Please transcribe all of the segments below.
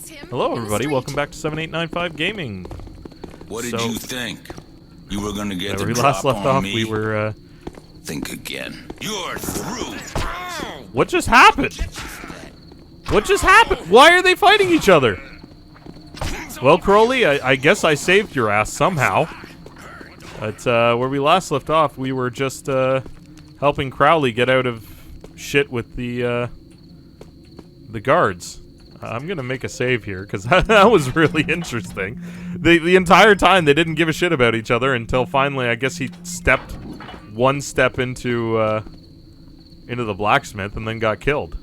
Hello, everybody. Welcome back to 7895 Gaming. What did you think? You were gonna get the we drop last left on off, me? we were, Think again. You're through. What just happened? What just happened? Why are they fighting each other? Well, Crowley, I guess I saved your ass somehow. But, where we last left off, we were just, helping Crowley get out of shit with the guards. I'm gonna make a save here, because that was really interesting. The entire time, they didn't give a shit about each other until finally, I guess he stepped one step into the blacksmith and then got killed.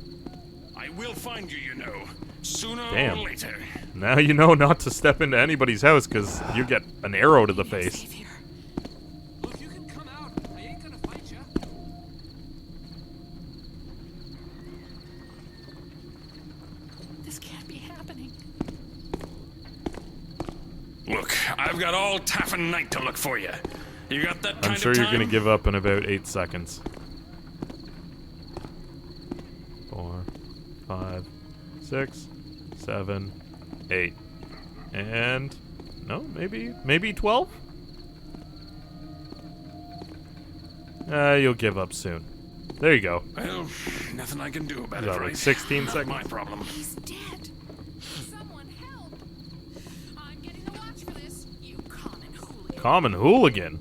I will find you, you know, sooner Damn. or later. Now you know not to step into anybody's house, because you get an arrow to the face. Look, you can come out. I ain't gonna fight you. This can't be happening. Look, I've got all taffin night to look for you. You got that kind I'm sure of you're time? gonna give up in about 8 seconds. 4, 5, 6, 7, 8. And no, maybe 12? You'll give up soon. There you go. Well, nothing I can do about Is it, that right? like 16 Not seconds? my problem. He's dead. Someone help. I'm getting the watch for this, you common hooligan. Common hooligan?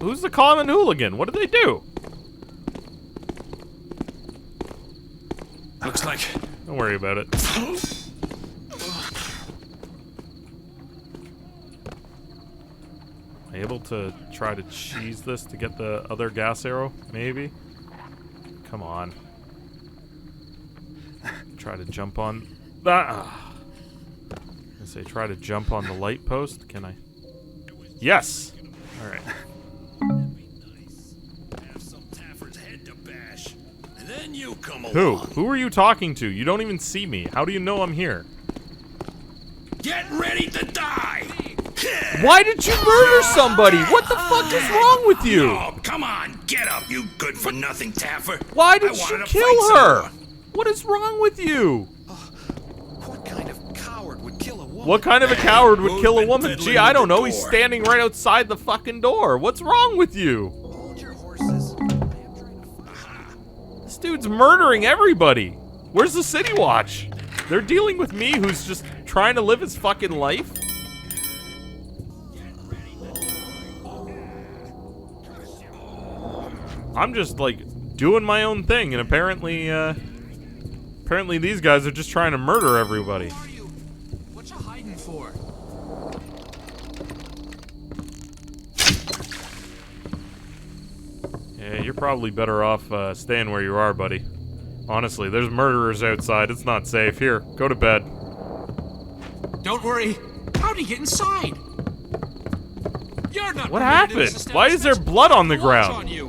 Who's the common hooligan? What did they do? Looks like... Don't worry about it. Am I able to try to cheese this to get the other gas arrow? Maybe? Come on. Try to jump on... Ah! I say try to jump on the light post. Can I? Yes! Alright. Have some Taffer's head to bash. And then you come Who? along. Who are you talking to? You don't even see me. How do you know I'm here? Get ready to die! Why did you murder somebody? What the fuck is wrong with you? Oh, come on, get up, you good-for-nothing Taffer. Why I did you wanted to kill fight her? someone. What is wrong with you? What kind of coward would kill a woman? What kind of a coward would Who's kill a been woman? fiddling Gee, I with don't the know. He's door? standing right outside the fucking door. What's wrong with you? Hold your horses. I am trying to fight. This dude's murdering everybody. Where's the city watch? They're dealing with me who's just trying to live his fucking life? I'm just like doing my own thing, and apparently these guys are just trying to murder everybody. Who are you? What you hiding for? Yeah, you're probably better off staying where you are, buddy. Honestly, there's murderers outside. It's not safe. Here, go to bed. Don't worry. How'd he get inside? You're not What permitted in this happened? Why is there establishment. blood on the Watch ground? on you.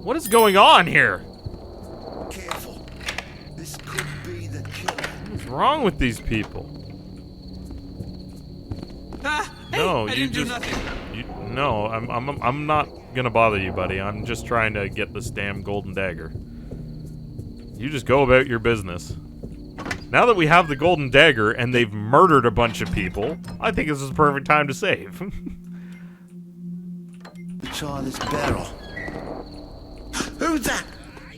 What is going on here? Careful. This could be the killer. What's wrong with these people? Ah, hey, No, I you didn't do just nothing. no. I'm not gonna bother you, buddy. I'm just trying to get this damn golden dagger. You just go about your business. Now that we have the golden dagger and they've murdered a bunch of people, I think this is the perfect time to save. Try this barrel. Who's that?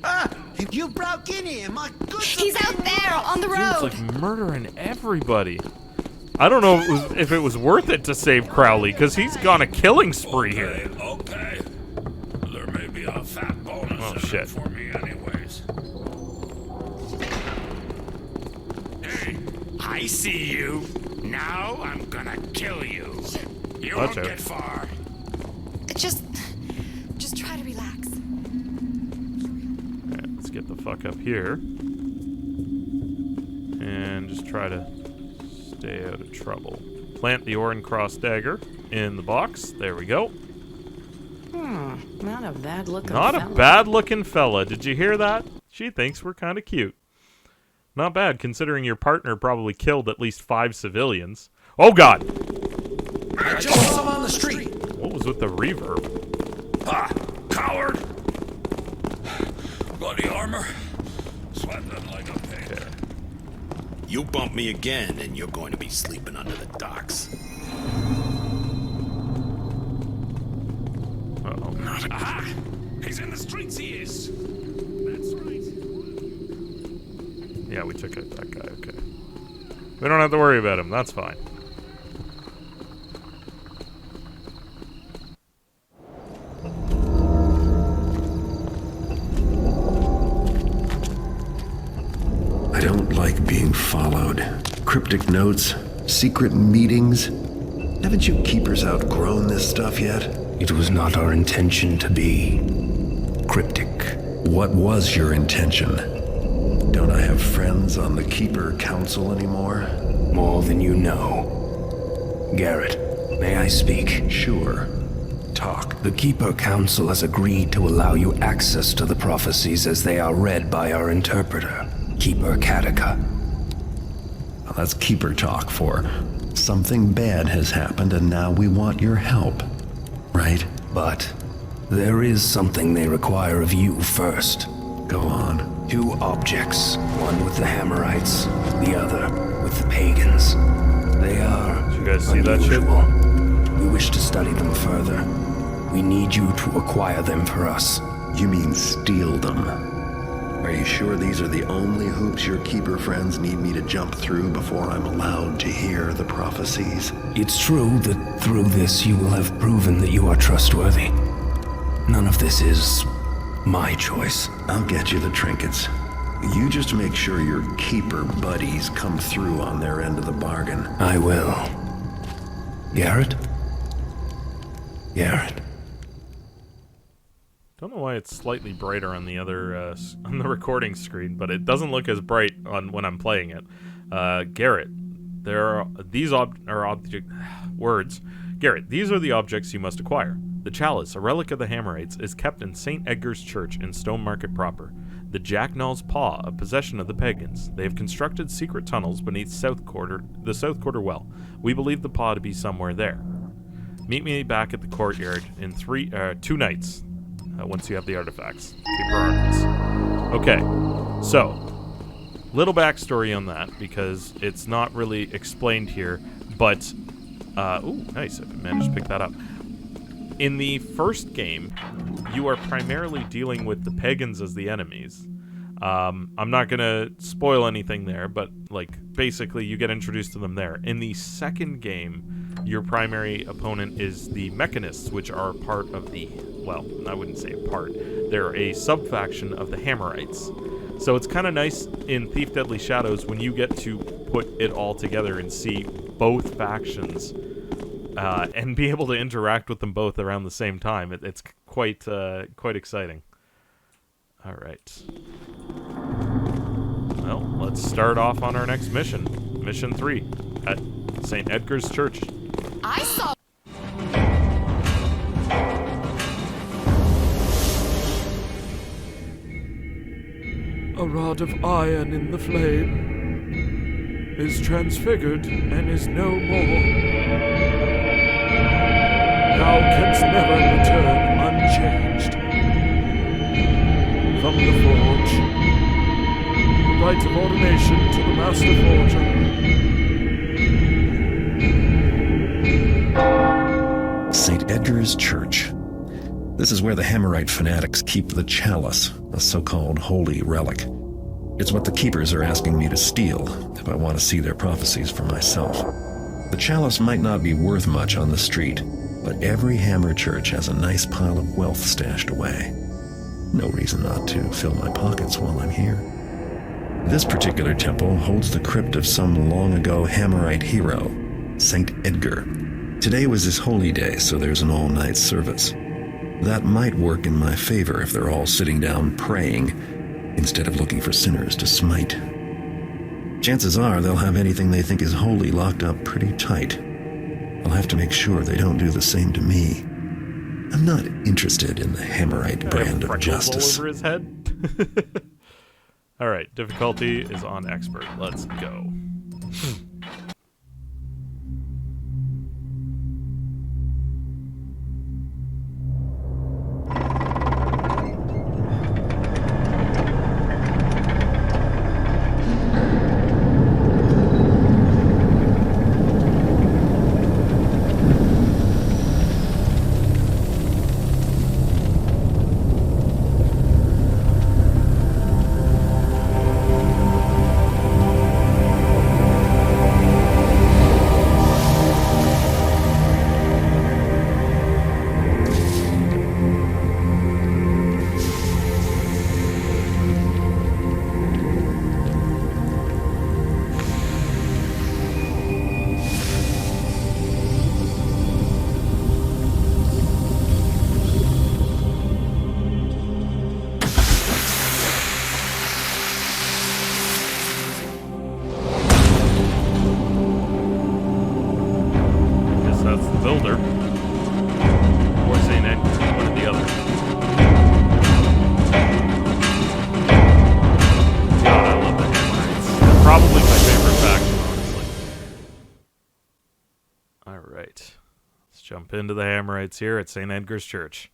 Ah! You broke in here, my good. He's out there on the Dude's road. like murdering everybody. I don't know if it was worth it to save Crowley, because he's gone a killing spree here. Okay. There may be a fat bonus Oh, in it shit. for me anyways. Hey, I see you. Now I'm gonna kill you. You Watch won't out. get far. Just try to relax. Alright, let's get the fuck up here. And just try to stay out of trouble. Plant the Orin Cross dagger in the box. There we go. Not a bad looking Not fella. a bad looking fella. Did you hear that? She thinks we're kind of cute. Not bad, considering your partner probably killed at least 5 civilians. Oh god! I just saw him on the street. What was with the reverb? Ah, coward! Bloody armor. Sweating like a pig. You bump me again, and you're going to be sleeping under the docks. Uh-oh. Aha! He's in the streets, he is. That's right. Yeah, we took out that guy, okay. We don't have to worry about him, that's fine. I don't like being followed. Cryptic notes, secret meetings. Haven't you keepers outgrown this stuff yet? It was not our intention to be cryptic. What was your intention? Don't I have friends on the Keeper Council anymore? More than you know. Garrett, may I speak? Sure. Talk. The Keeper Council has agreed to allow you access to the prophecies as they are read by our interpreter, Keeper Kataka. Well, that's Keeper talk for something bad has happened and now we want your help. Right? But there is something they require of you first. Go on. 2 objects, one with the Hammerites, the other with the pagans. They are Did you guys see that shit? unusual. We wish to study them further. We need you to acquire them for us. You mean steal them? Are you sure these are the only hoops your Keeper friends need me to jump through before I'm allowed to hear the prophecies? It's true that through this you will have proven that you are trustworthy. None of this is my choice. I'll get you the trinkets. You just make sure your Keeper buddies come through on their end of the bargain. I will. Garrett? Garrett. Don't know why it's slightly brighter on the other on the recording screen, but it doesn't look as bright on when I'm playing it. Garrett, Garrett, these are the objects you must acquire. The chalice, a relic of the Hammerites, is kept in St. Edgar's Church in Stonemarket proper. The Jacknall's Paw, a possession of the pagans. They have constructed secret tunnels beneath the South Quarter well. We believe the paw to be somewhere there. Meet me back at the courtyard in 2 nights. Once you have the artifacts. Keeper artifacts. Okay, so little backstory on that because it's not really explained here, but ooh, nice, I managed to pick that up. In the first game, you are primarily dealing with the pagans as the enemies. I'm not gonna spoil anything there, but like basically you get introduced to them there. In the second game, your primary opponent is the Mechanists, which are part of the, well, I wouldn't say a part. They're a sub-faction of the Hammerites. So it's kind of nice in Thief Deadly Shadows when you get to put it all together and see both factions and be able to interact with them both around the same time. It's quite exciting. All right. Well, let's start off on our next mission. Mission 3 at St. Edgar's Church. I saw. A rod of iron in the flame is transfigured and is no more. Thou canst never return unchanged. From the forge, the rite of ordination to the master forger. St. Edgar's Church. This is where the Hammerite fanatics keep the chalice, a so-called holy relic. It's what the keepers are asking me to steal if I want to see their prophecies for myself. The chalice might not be worth much on the street, but every Hammer church has a nice pile of wealth stashed away. No reason not to fill my pockets while I'm here. This particular temple holds the crypt of some long-ago Hammerite hero, St. Edgar. Today was his holy day, so there's an all-night service. That might work in my favor if they're all sitting down praying, instead of looking for sinners to smite. Chances are they'll have anything they think is holy locked up pretty tight. I'll have to make sure they don't do the same to me. I'm not interested in the Hammerite brand of justice. All over his head. All right, difficulty is on expert. Let's go. probably my favorite faction, honestly. Alright. Let's jump into the Hammerites here at St. Edgar's Church.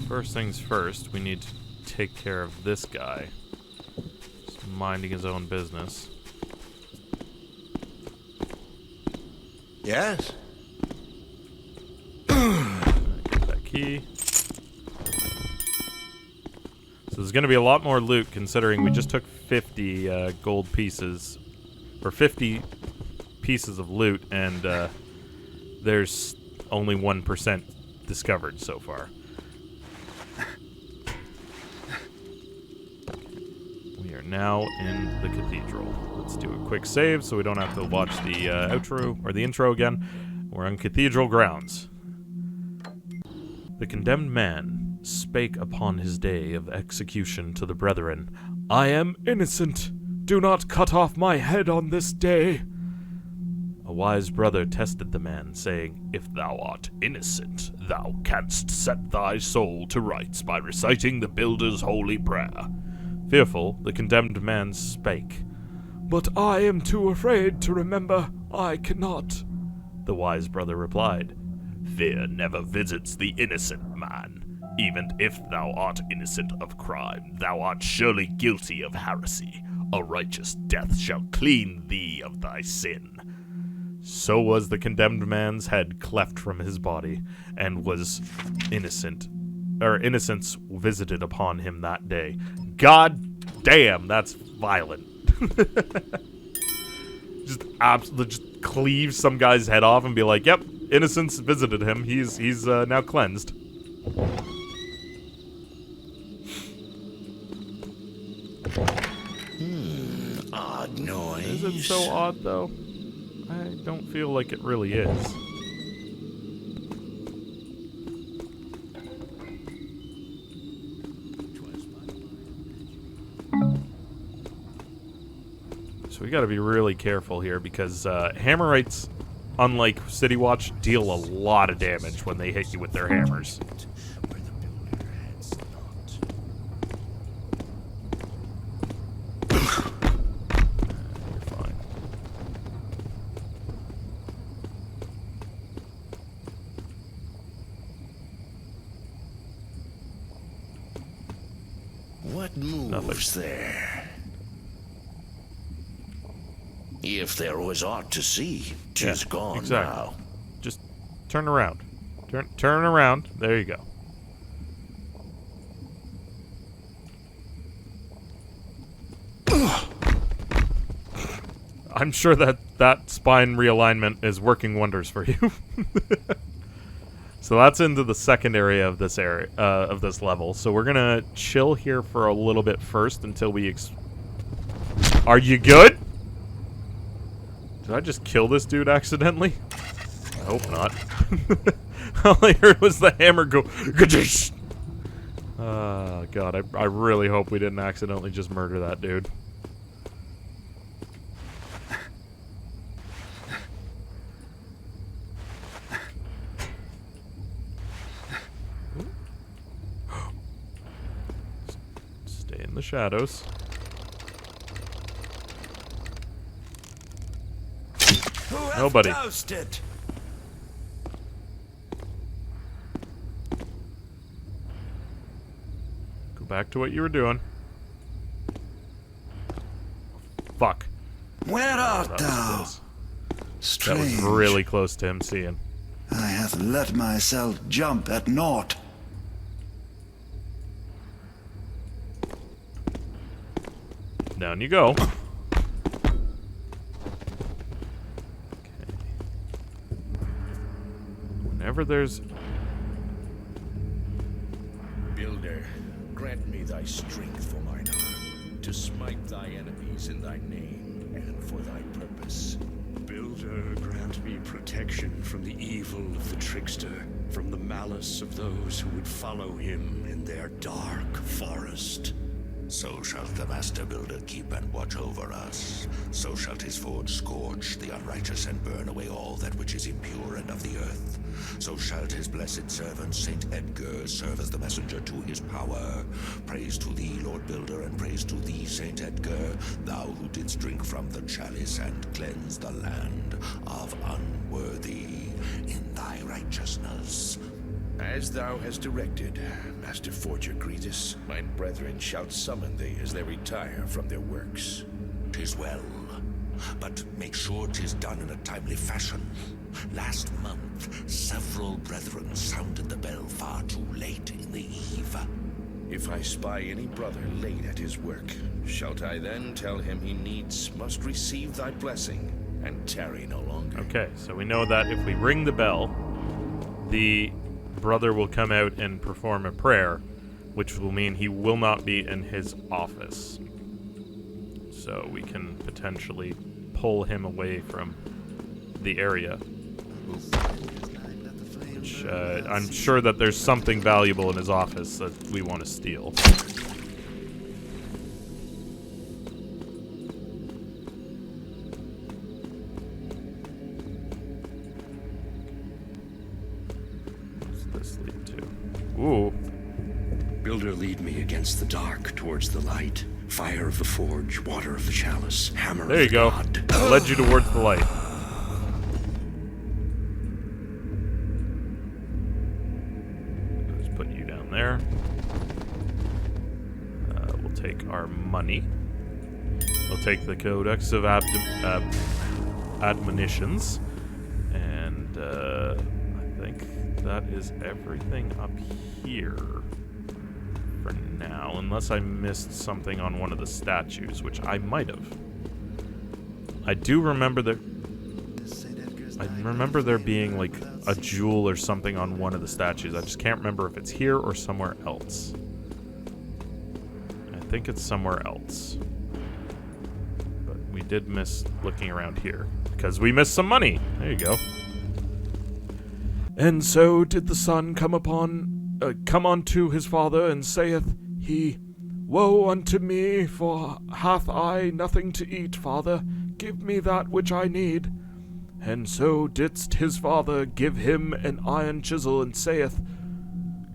First things first, we need to take care of this guy. Just minding his own business. Yes? Get that key. So there's going to be a lot more loot considering we just took 50 gold pieces. Or 50 pieces of loot, and there's only 1% discovered so far. We are now in the cathedral. Let's do a quick save so we don't have to watch the outro or the intro again. We're on cathedral grounds. The condemned man spake upon his day of execution to the brethren, I am innocent. Do not cut off my head on this day. A wise brother tested the man, saying, If thou art innocent, thou canst set thy soul to rights by reciting the builder's holy prayer. Fearful, the condemned man spake. But I am too afraid to remember. I cannot. The wise brother replied, Fear never visits the innocent man. Even if thou art innocent of crime, thou art surely guilty of heresy. A righteous death shall clean thee of thy sin. So was the condemned man's head cleft from his body, and was innocence visited upon him that day. God damn, that's violent. just cleave some guy's head off and be like, yep, innocence visited him. He's now cleansed. Odd noise. Is it so odd, though? I don't feel like it really is. So we gotta be really careful here, because Hammerites, unlike City Watch, deal a lot of damage when they hit you with their hammers. What moves there? If there was aught to see, 'tis gone exactly. now. Just turn around. Turn around. There you go. I'm sure that spine realignment is working wonders for you. So that's into the second area of this level. So we're gonna chill here for a little bit first until we. Are you good? Did I just kill this dude accidentally? I hope not. All I heard was the hammer go. Ka-dish! Oh god, I really hope we didn't accidentally just murder that dude. In the shadows. Nobody. Toasted? Go back to what you were doing. Fuck. Where art thou? That Strange. was really close to him seeing. I hath let myself jump at naught. Down you go. Okay. Whenever there's... Builder, grant me thy strength for mine arm, to smite thy enemies in thy name and for thy purpose. Builder, grant me protection from the evil of the trickster, from the malice of those who would follow him in their dark forest. So shall the Master Builder keep and watch over us. So shall his forge scorch the unrighteous and burn away all that which is impure and of the earth. So shall his blessed servant Saint Edgar serve as the messenger to his power. Praise to thee, Lord Builder, and praise to thee, Saint Edgar, thou who didst drink from the chalice and cleanse the land of unworthy in thy righteousness. As thou hast directed, Master Forger Gretus, my brethren shall summon thee as they retire from their works. 'Tis well, but make sure 'tis done in a timely fashion. Last month, several brethren sounded the bell far too late in the eve. If I spy any brother late at his work, shalt I then tell him he needs must receive thy blessing and tarry no longer? Okay, so we know that if we ring the bell, the brother will come out and perform a prayer, which will mean he will not be in his office. So we can potentially pull him away from the area. Which, I'm sure that there's something valuable in his office that we want to steal. What's this lead to? Ooh. Builder, lead me against the dark, towards the light. Fire of the forge, water of the chalice, hammer There you of the go. god. I led you towards the light. Let's put you down there. We'll take our money. We'll take the Codex of Admonitions. And I think that is everything up here for now, unless I missed something on one of the statues, which I might have. I do remember there being like a jewel or something on one of the statues. I just can't remember if it's here or somewhere else. I think it's somewhere else. But we did miss looking around here because we missed some money. There you go. And so did the son come unto his father, and saith he, Woe unto me, for hath I nothing to eat, father? Give me that which I need. And so didst his father give him an iron chisel, and saith,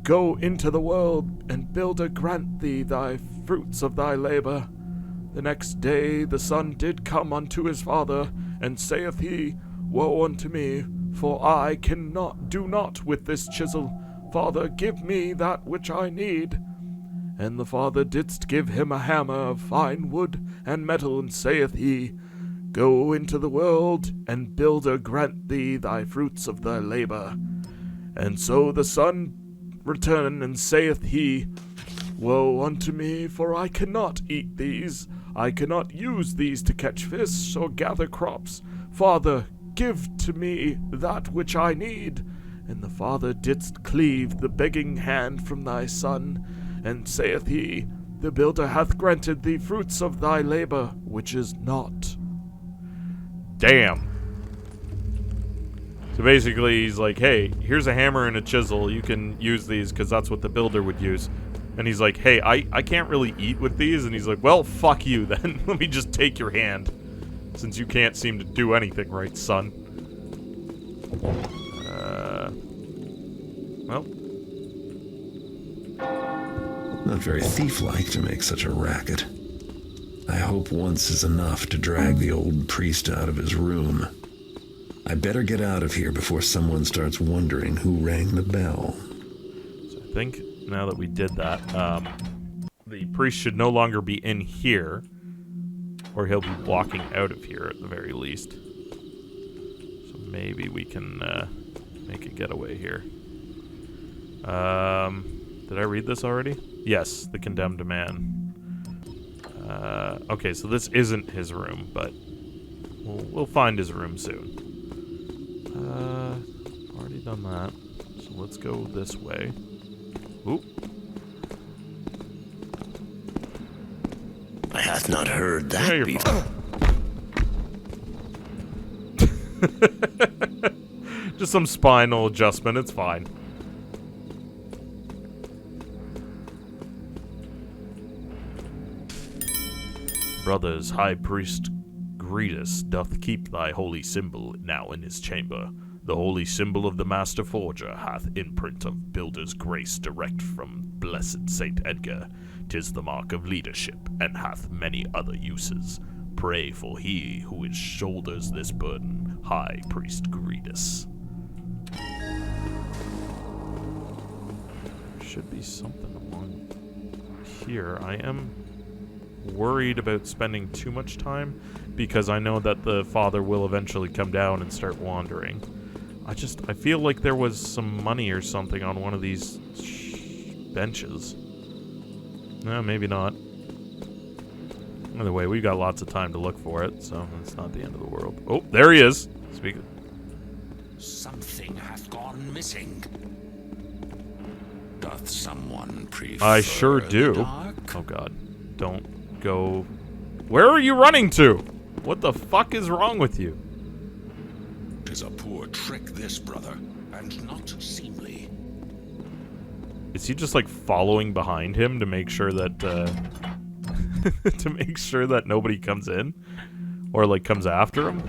Go into the world, and builder grant thee thy fruits of thy labor. The next day the son did come unto his father, and saith he, Woe unto me, for I cannot do naught with this chisel. Father, give me that which I need. And the father didst give him a hammer of fine wood and metal, and saith he, Go into the world, and builder grant thee thy fruits of thy labor. And so the son returned, and saith he, Woe unto me, for I cannot eat these. I cannot use these to catch fish or gather crops. Father, give to me that which I need. And the father didst cleave the begging hand from thy son, and saith he, The builder hath granted thee fruits of thy labor, which is naught. Damn. So basically, he's like, hey, here's a hammer and a chisel. You can use these because that's what the builder would use. And he's like, hey, I can't really eat with these. And he's like, well, fuck you then. Let me just take your hand. Since you can't seem to do anything right, son. Well. Not very thief-like to make such a racket. I hope once is enough to drag the old priest out of his room. I better get out of here before someone starts wondering who rang the bell. So I think now that we did that, the priest should no longer be in here, or he'll be walking out of here at the very least. So maybe we can make a getaway here. Did I read this already? Yes, the condemned man. Okay, so this isn't his room, but we'll find his room soon. Already done that, so let's go this way. Oop. I hath not heard Yeah, that you're before. fine. Just some spinal adjustment, it's fine. brothers, High Priest Gretus, doth keep thy holy symbol now in his chamber. The holy symbol of the Master Forger hath imprint of builder's grace direct from blessed Saint Edgar. 'Tis the mark of leadership, and hath many other uses. Pray for he who is shoulders this burden, High Priest Gretus. Should be something along here. I am worried about spending too much time because I know that the father will eventually come down and start wandering. I feel like there was some money or something on one of these benches. No, maybe not. Either way, we've got lots of time to look for it, so it's not the end of the world. Oh, there he is. Speaking. Something hath gone missing. Doth someone prefer I sure do. the dark? Oh god. Don't go. Where are you running to? What the fuck is wrong with you? 'Tis a poor trick, this, brother, and not seemly. Is he just like following behind him to make sure that to make sure that nobody comes in? Or like comes after him?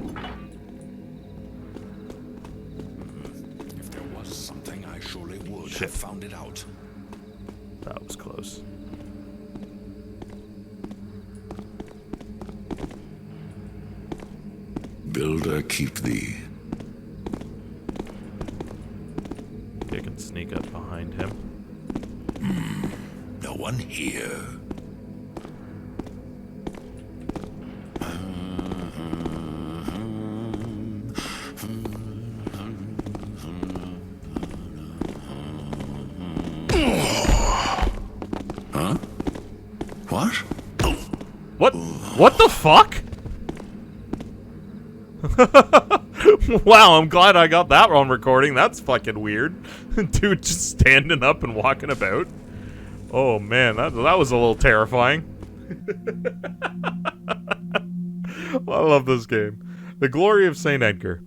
If there was something, I surely would have found it out. That was close. Builder, keep thee. I can sneak up behind him. No one here. Huh? What? What? What the fuck? Wow, I'm glad I got that on recording. That's fucking weird. Dude just standing up and walking about. Oh man, that was a little terrifying. I love this game. The glory of St. Edgar.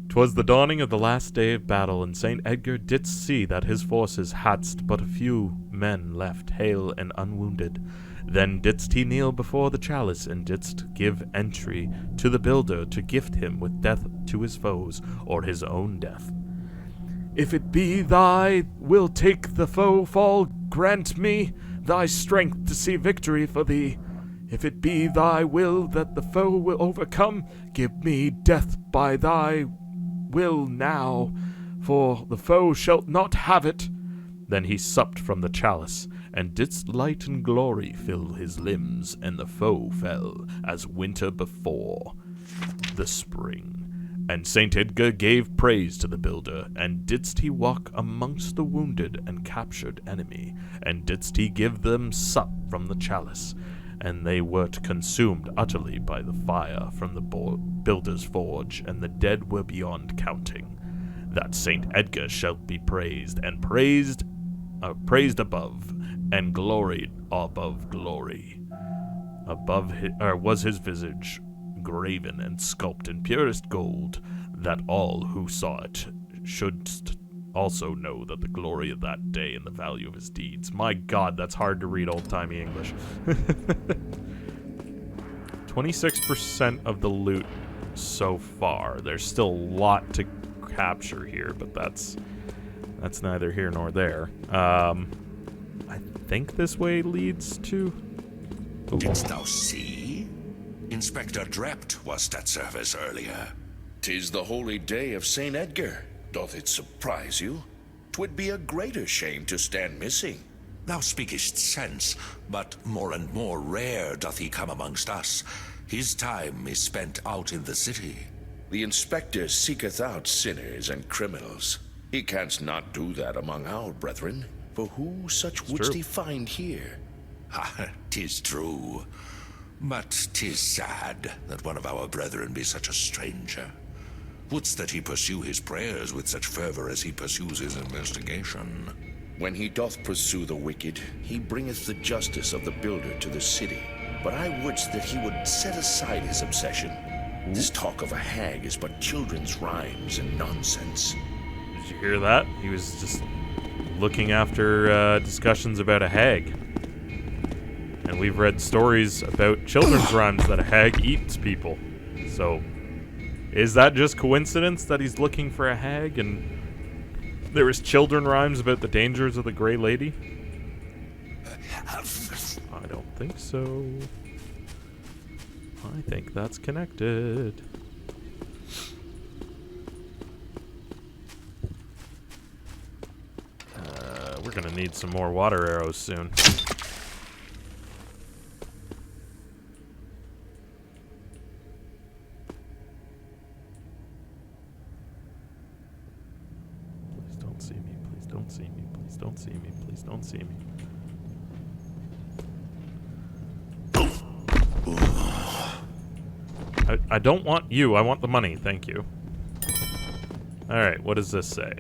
'Twas the dawning of the last day of battle, and St. Edgar didst see that his forces hadst but a few men left, hale and unwounded. Then didst he kneel before the chalice, and didst give entry to the builder to gift him with death to his foes, or his own death. If it be thy will take the foe fall, grant me thy strength to see victory for thee. If it be thy will that the foe will overcome, give me death by thy will now, for the foe shalt not have it. Then he supped from the chalice, and didst light and glory fill his limbs, and the foe fell as winter before the spring. And St. Edgar gave praise to the builder, and didst he walk amongst the wounded and captured enemy, and didst he give them sup from the chalice, and they were consumed utterly by the fire from the builder's forge, and the dead were beyond counting. That St. Edgar shalt be praised, and praised above, and gloried above glory. Above was his visage graven and sculpted in purest gold, that all who saw it should also know that the glory of that day and the value of his deeds. My god, that's hard to read old-timey English. 26% of the loot so far. There's still a lot to capture here, but that's neither here nor there. I think this way leads to... Oh. Didst thou see? Inspector Drept was at service earlier. 'Tis the holy day of St. Edgar. Doth it surprise you? 'Twould be a greater shame to stand missing. Thou speakest sense, but more and more rare doth he come amongst us. His time is spent out in the city. The inspector seeketh out sinners and criminals. He canst not do that among our brethren, for who such wouldst he find here? Ha, 'tis true. But 'tis sad that one of our brethren be such a stranger. Wouldst that he pursue his prayers with such fervor as he pursues his investigation? When he doth pursue the wicked, he bringeth the justice of the builder to the city. But I wouldst that he would set aside his obsession. This talk of a hag is but children's rhymes and nonsense. Did you hear that? He was just looking after discussions about a hag. And we've read stories about children's rhymes that a hag eats people. So, is that just coincidence that he's looking for a hag and there was children rhymes about the dangers of the Grey Lady? I don't think so. I think that's connected. We're gonna need some more water arrows soon. Please don't see me, please don't see me, please don't see me, please don't see me. I don't want you, I want the money, thank you. Alright, what does this say?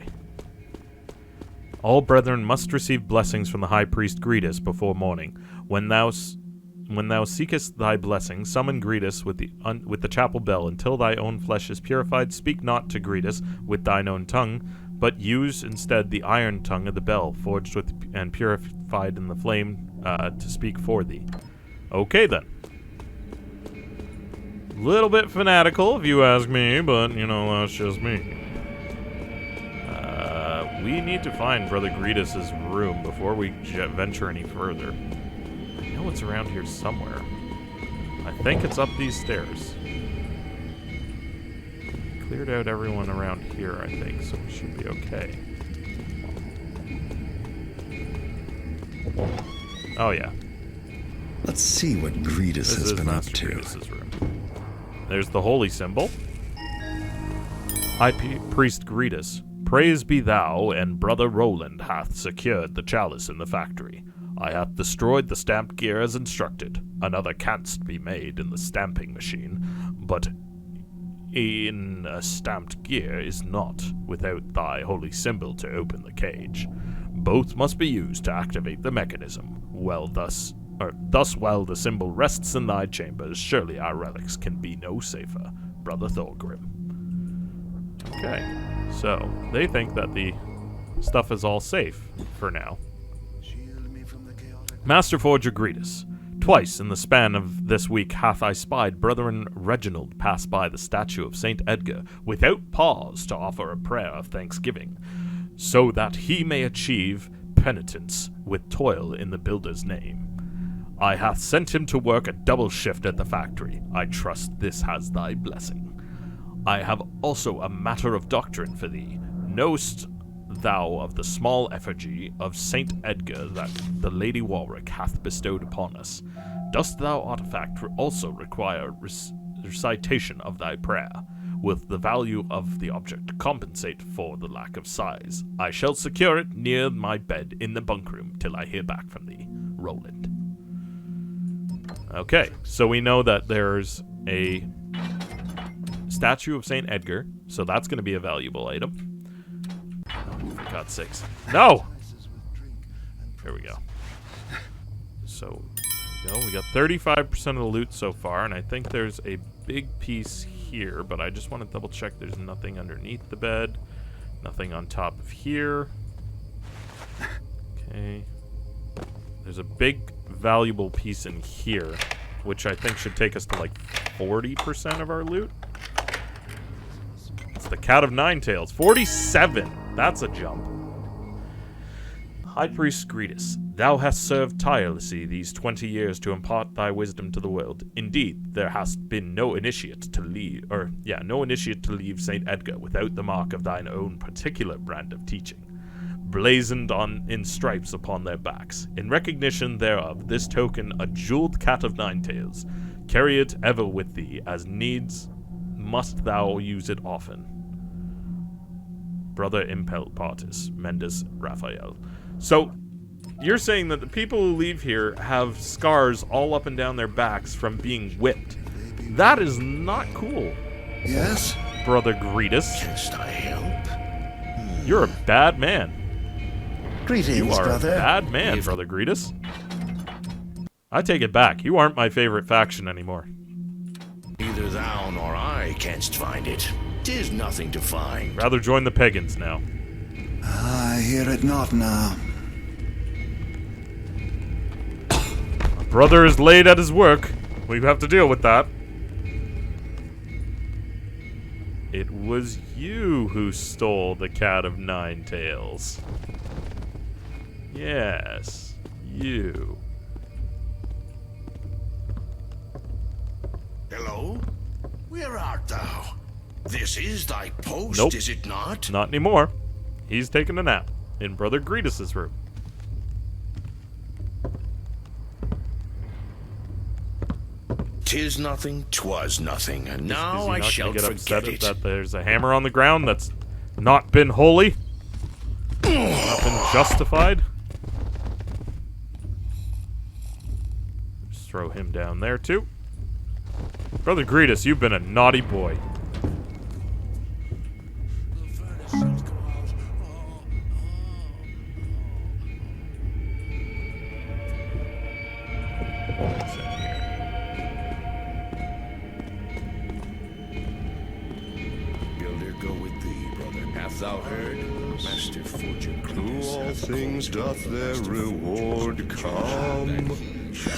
All brethren must receive blessings from the high priest Gretus before morning. When thou seekest thy blessing, summon Gretus with the chapel bell until thy own flesh is purified. Speak not to Gretus with thine own tongue, but use instead the iron tongue of the bell, forged with and purified in the flame, to speak for thee. Okay then. Little bit fanatical, if you ask me, but you know that's just me. We need to find Brother Gretus's room before we venture any further. I know it's around here somewhere. I think it's up these stairs. Cleared out everyone around here, I think, so we should be okay. Oh yeah. Let's see what Gretus has been up to. Gretus's room. There's the holy symbol. High Priest Gretus. Praise be thou, and brother Roland hath secured the chalice in the factory. I hath destroyed the stamped gear as instructed. Another canst be made in the stamping machine, but in a stamped gear is not without thy holy symbol to open the cage. Both must be used to activate the mechanism. Thus while the symbol rests in thy chambers, surely our relics can be no safer, Brother Thorgrim. Okay. So, they think that the stuff is all safe for now. Master Forger Gretus. Twice in the span of this week hath I spied Brethren Reginald pass by the statue of St. Edgar without pause to offer a prayer of thanksgiving, so that he may achieve penitence with toil in the builder's name. I hath sent him to work a double shift at the factory. I trust this has thy blessing. I have also a matter of doctrine for thee. Knowest thou of the small effigy of Saint Edgar that the Lady Warwick hath bestowed upon us? Dost thou, artifact, also require recitation of thy prayer? With the value of the object compensate for the lack of size. I shall secure it near my bed in the bunk room till I hear back from thee, Roland. Okay, so we know that there's a statue of St. Edgar, so that's going to be a valuable item. Oh, for God's sakes. No! Here we go. So, there we go. We got 35% of the loot so far, and I think there's a big piece here, but I just want to double check there's nothing underneath the bed. Nothing on top of here. Okay. There's a big valuable piece in here, which I think should take us to like 40% of our loot. It's the Cat of Nine Tails. 47! That's a jump. High Priest Gretus, thou hast served tirelessly these 20 years to impart thy wisdom to the world. Indeed, there has been no initiate to leave St. Edgar without the mark of thine own particular brand of teaching, blazoned in stripes upon their backs. In recognition thereof, this token, a jeweled Cat of Nine Tails. Carry it ever with thee, as needs must thou use it often. Brother Impel Partis, Mendes Raphael. So, you're saying that the people who leave here have scars all up and down their backs from being whipped. That is not cool. Yes? Brother Gretus. Canst I help? You're a bad man. Greetings, You are brother. a bad man, Brother Gretus. I take it back. You aren't my favorite faction anymore. Neither thou nor I canst find it. 'Tis nothing to find. Rather join the pagans now. I hear it not now. Brother is late at his work. We have to deal with that. It was you who stole the cat of nine tails. Yes, you. Hello? Where art thou? This is thy post, Nope. is it not? Not anymore. He's taking a nap in Brother Gretus's room. Tis nothing, 'twas nothing, and now Is he I not shall gonna get forget upset it. that there's a hammer on the ground that's not been holy? Not been justified? Just throw him down there too. Brother Gretus, you've been a naughty boy. What's in here? Builder, go with thee, brother. Hast thou heard? Master Forger Gretus To all hath things called doth thee, their Master reward Forger, come. that he shall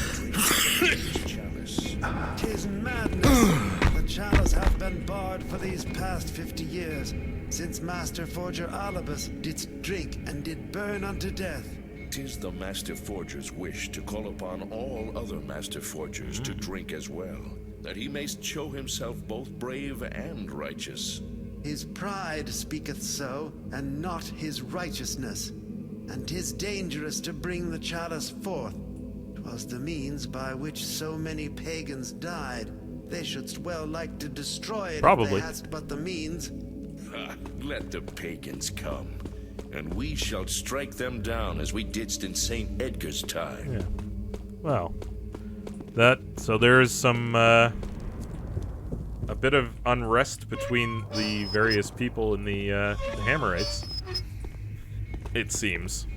drink his chalice. 'Tis madness. The chalice hath been barred for these past 50 years, since Master Forger Alibus didst drink and did burn unto death. 'Tis the Master Forger's wish to call upon all other Master Forgers to drink as well, that he may show himself both brave and righteous. His pride speaketh so, and not his righteousness. And 'tis dangerous to bring the chalice forth. 'Twas the means by which so many pagans died. They shouldst well like to destroy it Probably. if they hadst but the means. Ha, let the pagans come, and we shall strike them down as we didst in St. Edgar's time. Yeah. Well, so there's some a bit of unrest between the various people in the Hammerites, it seems,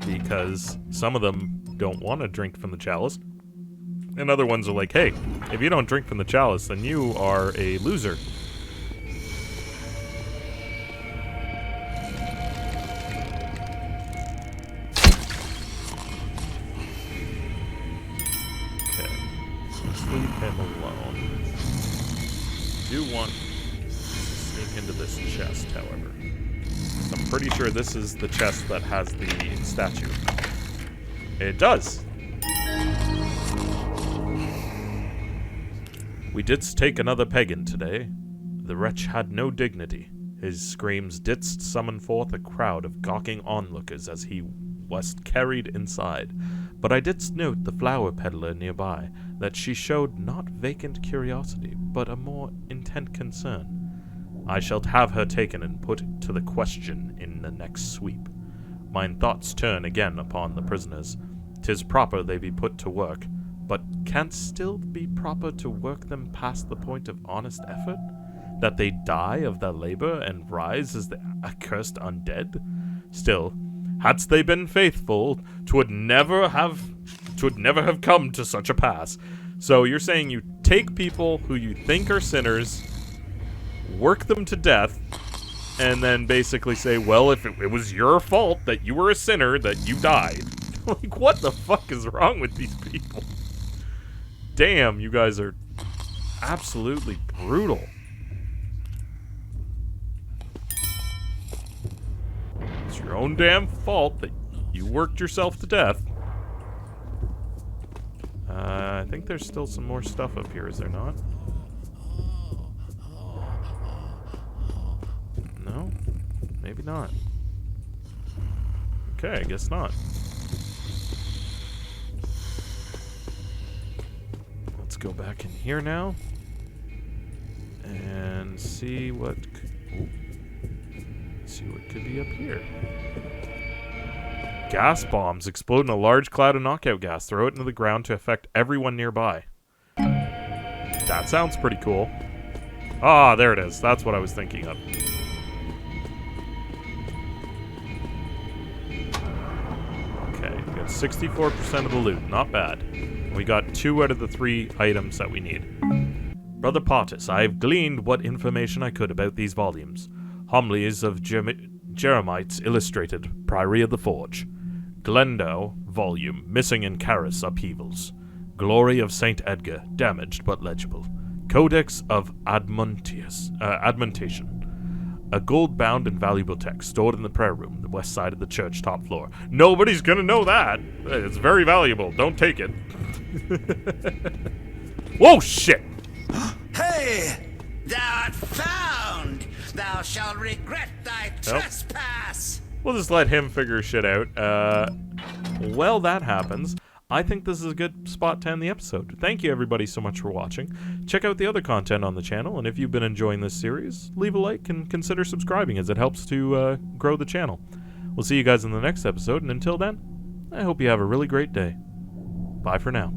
because some of them don't want to drink from the chalice, and other ones are like, hey, if you don't drink from the chalice, then you are a loser. Leave him alone. Do want to sneak into this chest, however. I'm pretty sure this is the chest that has the statue. It does! We didst take another pagan today. The wretch had no dignity. His screams didst summon forth a crowd of gawking onlookers as he was carried inside. But I didst note the flower peddler nearby, that she showed not vacant curiosity, but a more intent concern. I shall have her taken and put to the question in the next sweep. Mine thoughts turn again upon the prisoners. 'Tis proper they be put to work, but can't still be proper to work them past the point of honest effort? That they die of their labor and rise as the accursed undead? Still, hadst they been faithful, 'twould never have come to such a pass. So you're saying you take people who you think are sinners, work them to death, and then basically say, well, if it was your fault that you were a sinner, that you died. Like, what the fuck is wrong with these people? Damn, you guys are absolutely brutal. It's your own damn fault that you worked yourself to death. I think there's still some more stuff up here, is there not? No? Maybe not. Okay, I guess not. Let's go back in here now. And see what could be up here. Gas bombs explode in a large cloud of knockout gas. Throw it into the ground to affect everyone nearby. That sounds pretty cool. Ah, there it is. That's what I was thinking of. Okay, we got 64% of the loot. Not bad. We got 2 out of the 3 items that we need. Brother Pottus, I have gleaned what information I could about these volumes. Homilies of Jeremites Illustrated, Priory of the Forge. Glendo, volume, Missing in Caris Upheavals. Glory of St. Edgar, damaged but legible. Codex of Admontation. A gold-bound and valuable text stored in the prayer room, the west side of the church, top floor. Nobody's gonna know that. It's very valuable. Don't take it. Whoa, shit! Hey! Thou art found! Thou shalt regret thy trespass! We'll just let him figure shit out. Well, that happens. I think this is a good spot to end the episode. Thank you, everybody, so much for watching. Check out the other content on the channel, and if you've been enjoying this series, leave a like and consider subscribing, as it helps to grow the channel. We'll see you guys in the next episode, and until then, I hope you have a really great day. Bye for now.